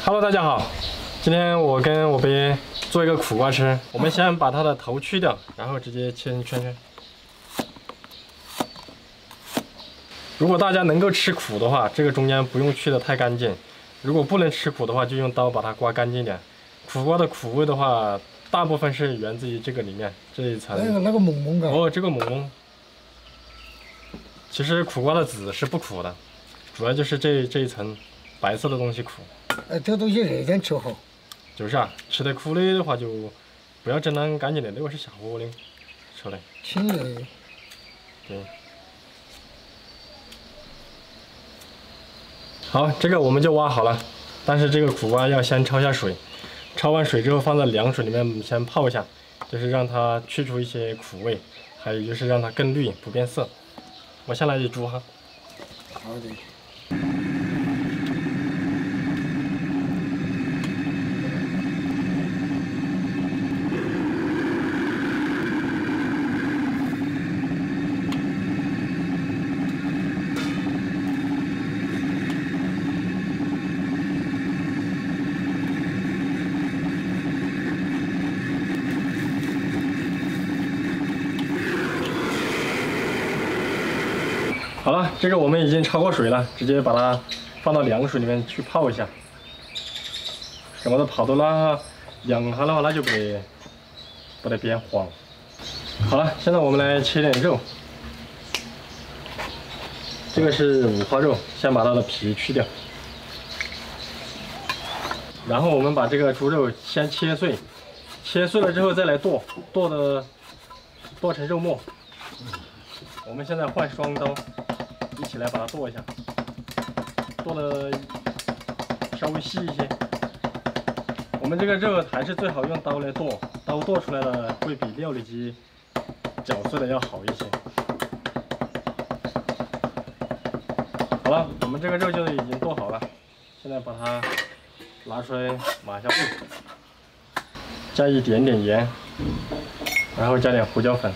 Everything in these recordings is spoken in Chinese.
Hello， 大家好，今天我跟我别做一个苦瓜吃。我们先把它的头去掉，然后直接切成圈圈。如果大家能够吃苦的话，这个中间不用去的太干净；如果不能吃苦的话，就用刀把它刮干净一点。苦瓜的苦味的话，大部分是源自于这个里面这一层。那个蒙蒙的。哦，这个蒙蒙。其实苦瓜的籽是不苦的，主要就是这一层白色的东西苦。这东西热点吃好。就是啊，吃得苦的话就不要整那干净的，那个是下火的，吃的。清热。对。好，这个我们就挖好了，但是这个苦瓜要先焯下水，焯完水之后放在凉水里面先泡一下，就是让它去除一些苦味，还有就是让它更绿不变色。我先来一煮哈。好的。好了，这个我们已经焯过水了，直接把它放到凉水里面去泡一下。什么都泡到那凉下的话，那就不得变黄。好了，现在我们来切点肉。这个是五花肉，先把它的皮去掉。然后我们把这个猪肉先切碎，切碎了之后再来剁成肉末。我们现在换双刀。一起来把它剁一下，剁的稍微细一些。我们这个肉还是最好用刀来剁，刀剁出来的会比料理机绞碎的要好一些。好了，我们这个肉就已经剁好了，现在把它拿出来码一下布，加一点点盐，然后加点胡椒粉，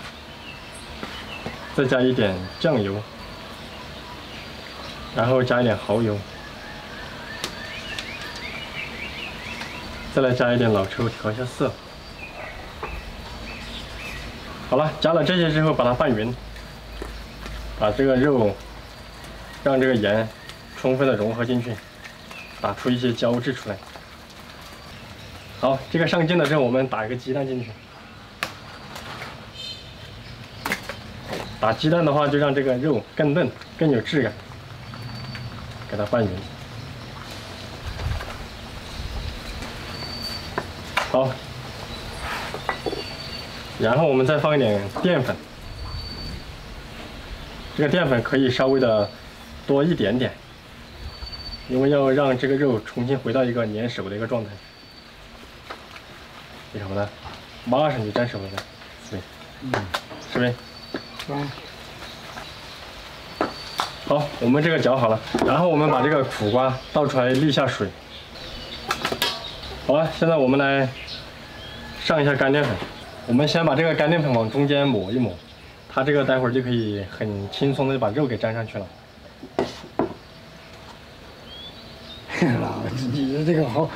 再加一点酱油。然后加一点蚝油，再来加一点老抽调一下色。好了，加了这些之后，把它拌匀，把这个肉让这个盐充分的融合进去，打出一些胶质出来。好，这个上劲了之后，我们打一个鸡蛋进去。打鸡蛋的话，就让这个肉更嫩，更有质感。给它拌匀，好，然后我们再放一点淀粉，这个淀粉可以稍微的多一点点，因为要让这个肉重新回到一个粘手的一个状态。为什么呢？马上就粘手了呢，对，是不是？嗯。好，我们这个搅好了，然后我们把这个苦瓜倒出来沥下水。好了，现在我们来上一下干淀粉。我们先把这个干淀粉往中间抹一抹，它这个待会儿就可以很轻松的把肉给粘上去了。老子你这个好，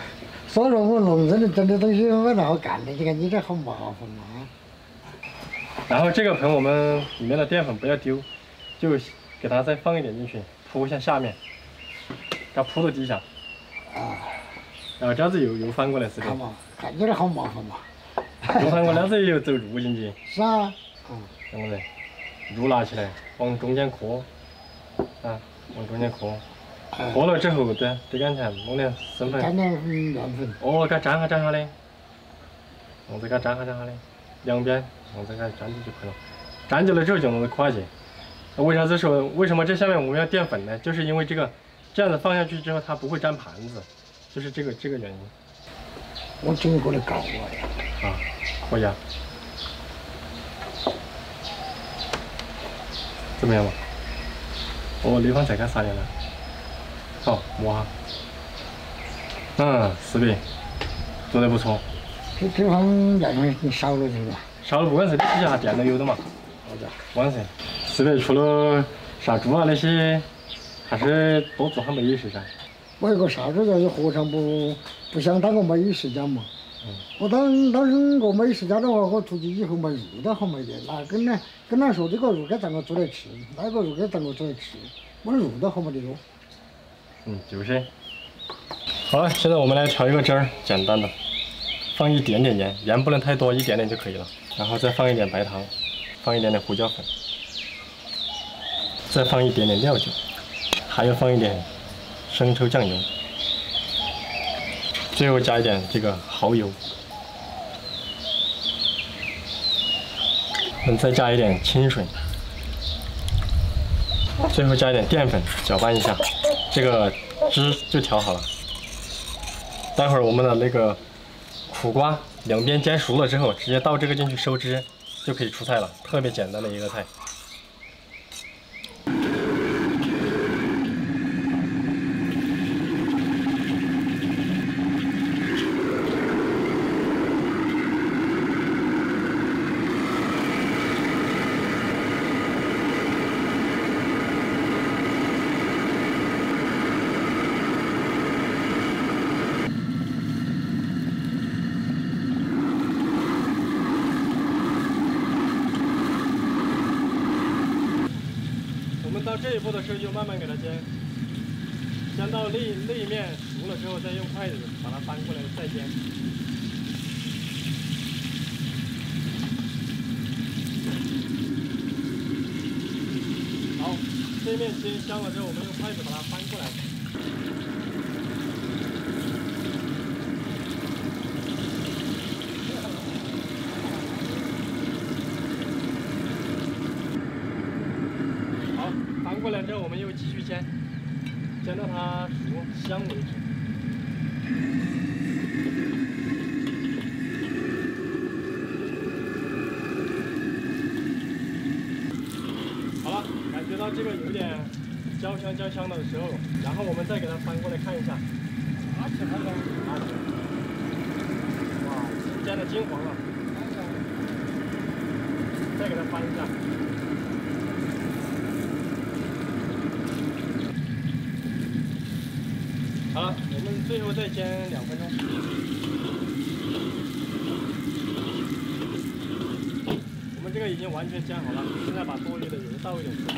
所以说我农村的整的东西没那好干的，你看你这好麻烦嘛。然后这个盆我们里面的淀粉不要丢，就给它再放一点进去，铺一下下面，要铺到底下。啊。然后这样子又翻过来是的。嘛，看起来好麻烦嘛。又翻过来，这又走路进去。是啊。这样子，肉拿起来，往中间磕，啊，往中间磕。磕了之后，对，这刚才弄点生粉。沾点面粉。哦，给它粘下的，用这个粘下的，两边用这个粘进去可以了。粘久了之后就弄得快些。为啥子说为什么这下面我们要淀粉呢？就是因为这样子放下去之后它不会粘盘子，就是这个原因。我经过的搞过呀。啊，可以啊。怎么样嘛？哦，地方再给它撒点了。好，摸哈。是的，做得不错。这方那东西少了是吧？少了不管事，你底下电都有的嘛。好的，完事。是的，除了杀猪啊那些，还是多做下美食噻。我一个啥子人何尝不想当个美食家嘛？我当个美食家的话，我出去以后嘛，肉都好卖点。那跟他说这个肉该啷个做来吃，那个肉该啷个做来吃，我肉都好卖得多。就是。好了，现在我们来调一个汁儿，简单的，放一点点盐，盐不能太多，一点点就可以了。然后再放一点白糖，放一点点胡椒粉，再放一点点料酒，还要放一点生抽酱油。最后加一点这个蚝油，再加一点清水，最后加一点淀粉，搅拌一下，这个汁就调好了。待会儿我们的那个苦瓜两边煎熟了之后，直接倒这个进去收汁，就可以出菜了，特别简单的一个菜。到这一步的时候，就慢慢给它煎到那一面熟了之后，再用筷子把它翻过来再煎。好，这面煎香了之后，我们用筷子把它翻过来。翻过来之后，我们又继续煎，煎到它熟香为止。好了，感觉到这个有点焦香的时候，然后我们再给它翻过来看一下。哇，煎的金黄了，再给它翻一下。好了，我们最后再煎2分钟。我们这个已经完全煎好了，现在把多余的油倒一点出来。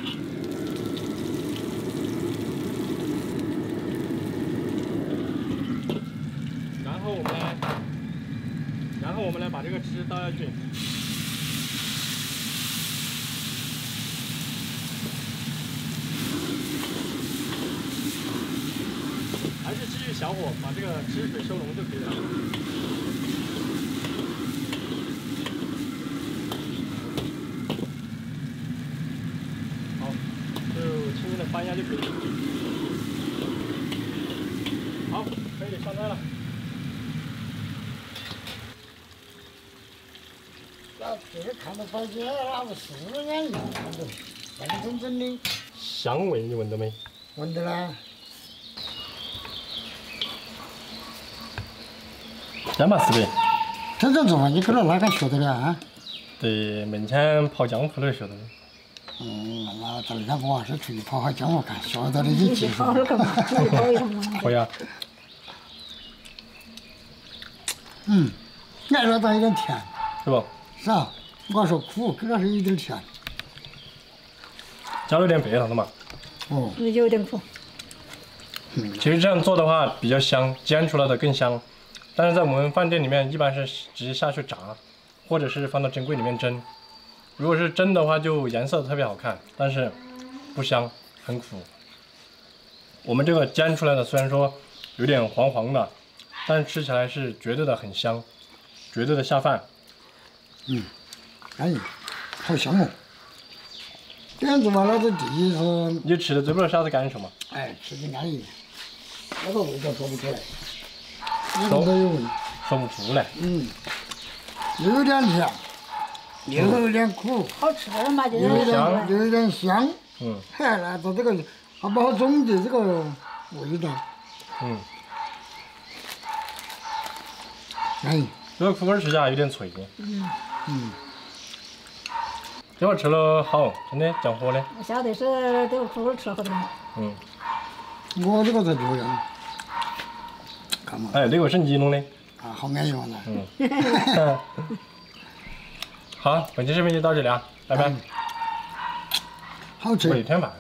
然后我们来把这个汁倒下去。还是继续小火把这个汁水收拢就可以了。好，就轻轻的翻一下就可以了。好，可以上菜了。这个看到发现那不4眼一样的，认真的。香味你闻到没？闻到了。煎吧，四贝。这种做法你跟到哪个学的了啊？对，门前跑江湖的学的。那咱2个娃是出去跑下江湖看，学到的你技术。可以啊。爱了它有点甜。是不？是啊，我说苦，跟它是有点甜。加了点白糖的嘛。有点苦。其实这样做的话比较香，煎出来的更香。但是在我们饭店里面，一般是直接下去炸，或者是放到蒸柜里面蒸。如果是蒸的话，就颜色特别好看，但是不香，很苦。我们这个煎出来的虽然说有点黄黄的，但是吃起来是绝对的很香，绝对的下饭。哎，好香哦！这样子嘛，老子第一是你吃的嘴巴头下子感受嘛？哎，吃的安逸，那个味道说不出来。一个都有味，说不出来。又有点甜，又有点苦，好吃的嘛，就又有点香。嗨，那做这个还不好总结这个味道。哎，这个苦瓜吃起来有点脆。这会吃了好，真的降火的。晓得是这个苦瓜吃了好多。我这个才这样，看嘛。哎，这个是你弄的。啊，好安逸嘛的。嗯。好，本期视频就到这里啊，拜拜。好吃。我一天饭。